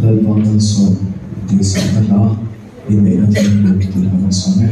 lalpangan so di sana ini ada yang kita sama.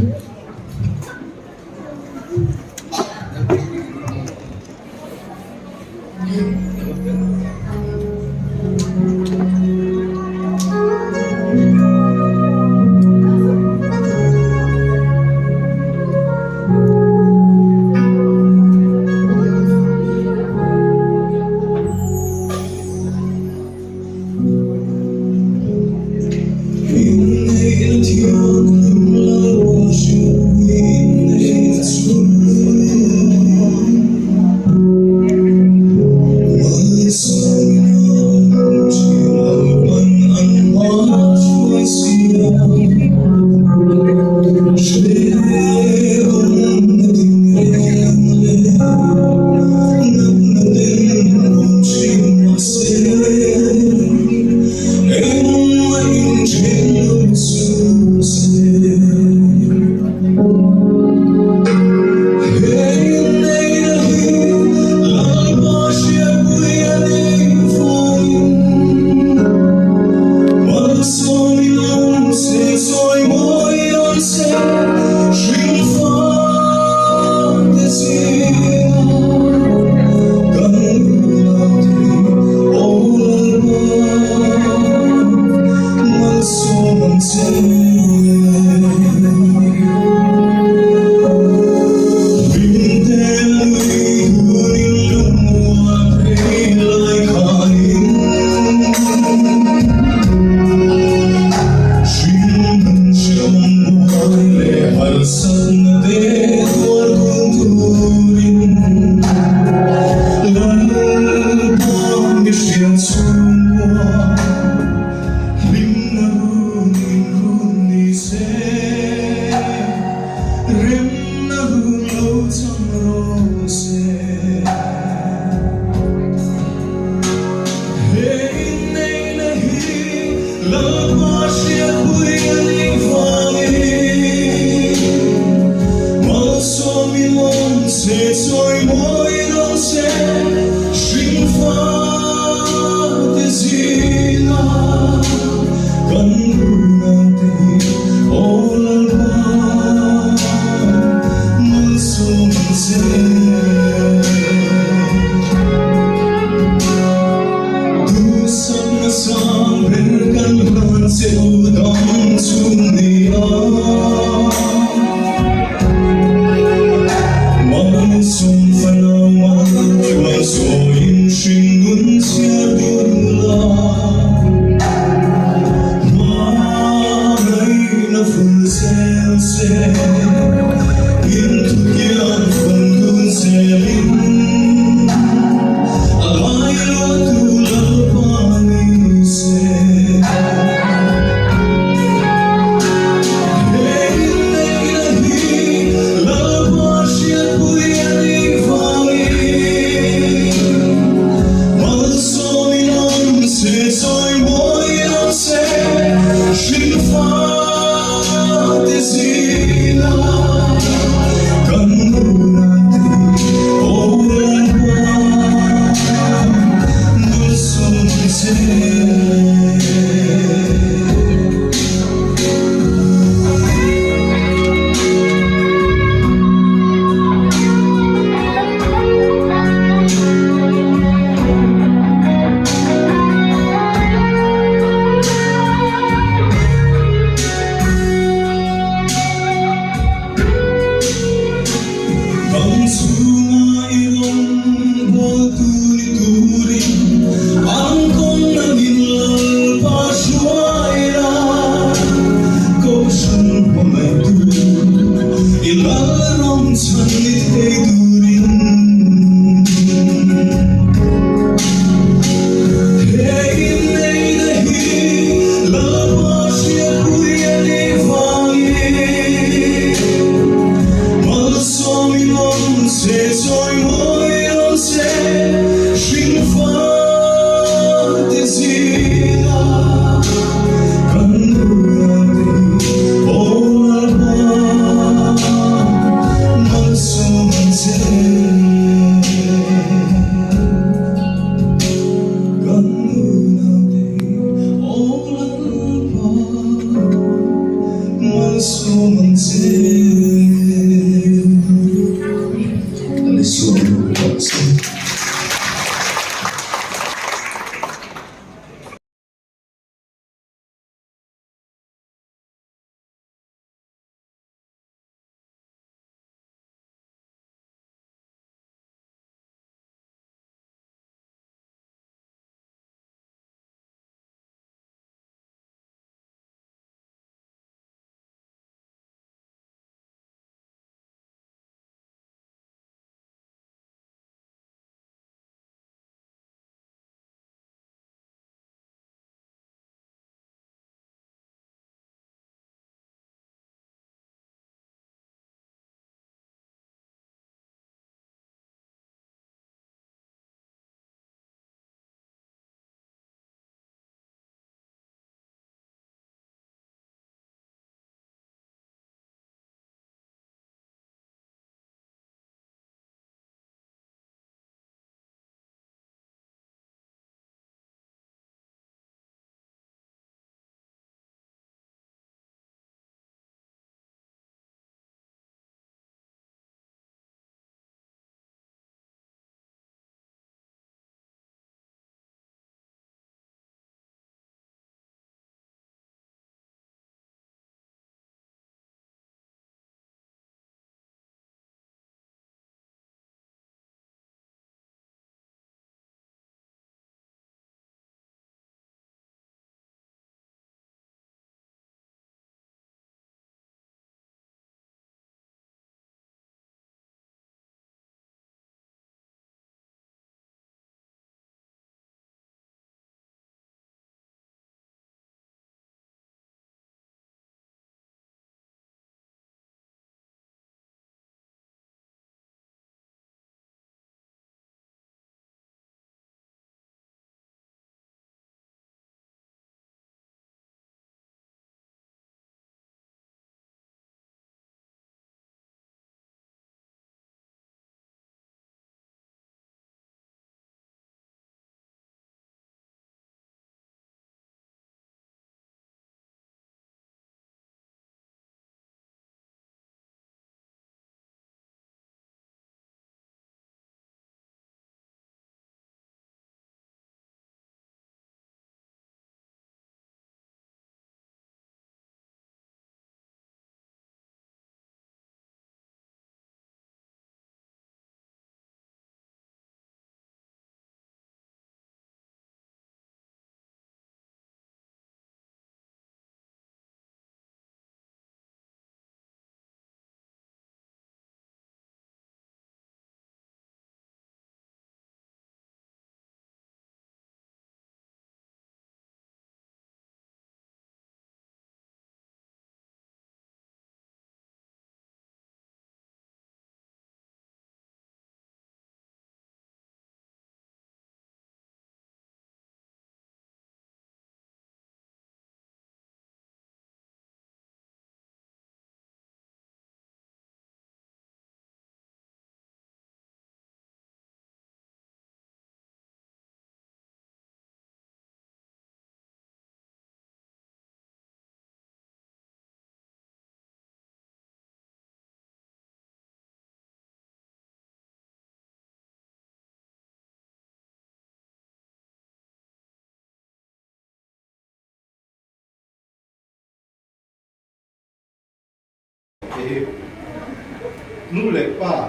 nu le pa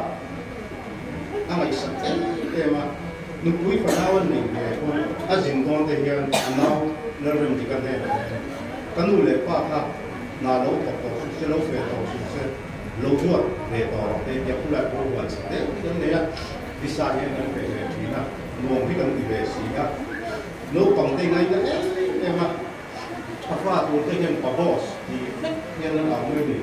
ang isa tema nu pui panawan ni a jin kon te hian anau na rem ti ka ne kanu le pa kha na lo to se lo fe to se lo zuat le to te ya pula ko wa te ne ya bisa ne na fe ti na nuông hi kan ti ve si ya no pang te ngai na tema a fa tu te hian pa boss ti hian na ang ni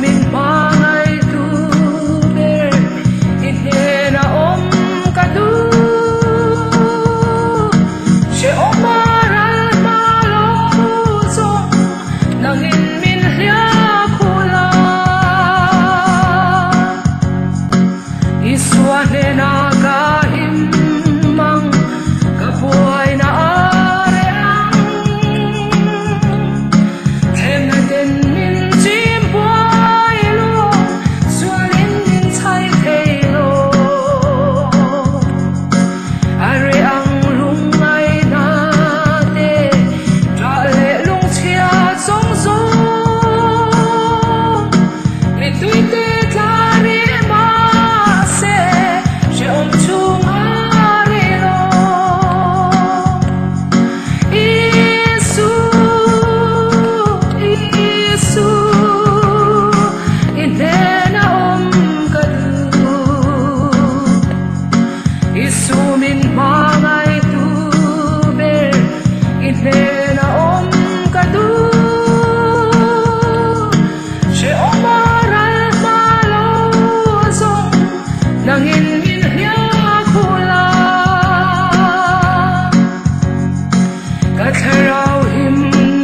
min mangai tu ber inhena om kadu she omaral malo so nangin min hlia khula iswane na kahim mang kapuay na areang thêm na tên min chim boy lo sualin min chai thei lo areang lung ai na te tra le lung chia song song mi tui te tari ma se she om chung are lo Isu Isu inena om kadu Isu min mangai tu ber inena om kadu she omaral malo song nangin min hlia khula katharau him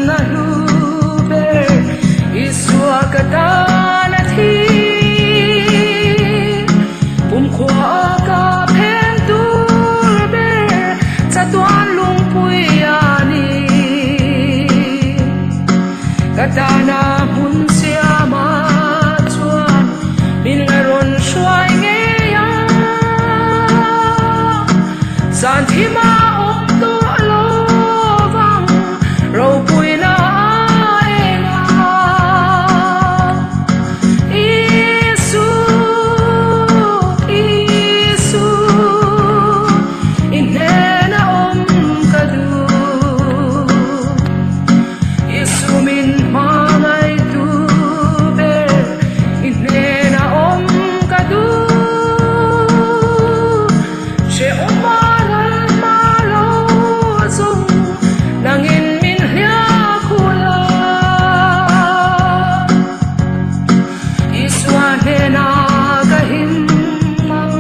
na luber iswa katana thi pumkhwa ka phen tur ber chatuan lungpui ani katana hun siama chuan min ngaron shuai nge ya san thi ma om tu lo vang ro pui na enga Isu Isu inena om kadu Isu min mangai tu ber inena om kadu she omaral malo song nangin min hlia khula iswane na kahim mang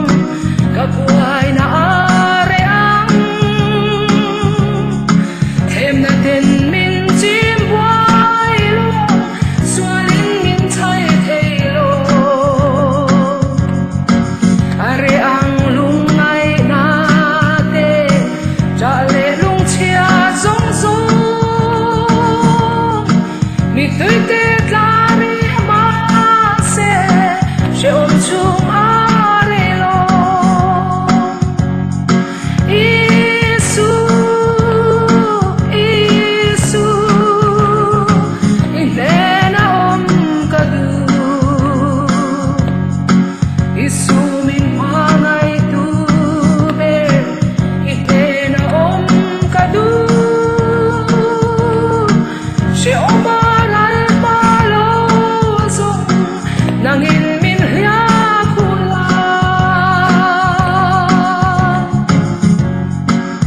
kapuay na areang thêm na tên min chim boy lo sualin min chai thei lo areang lung ai na te tra le lung chia song song mi tui te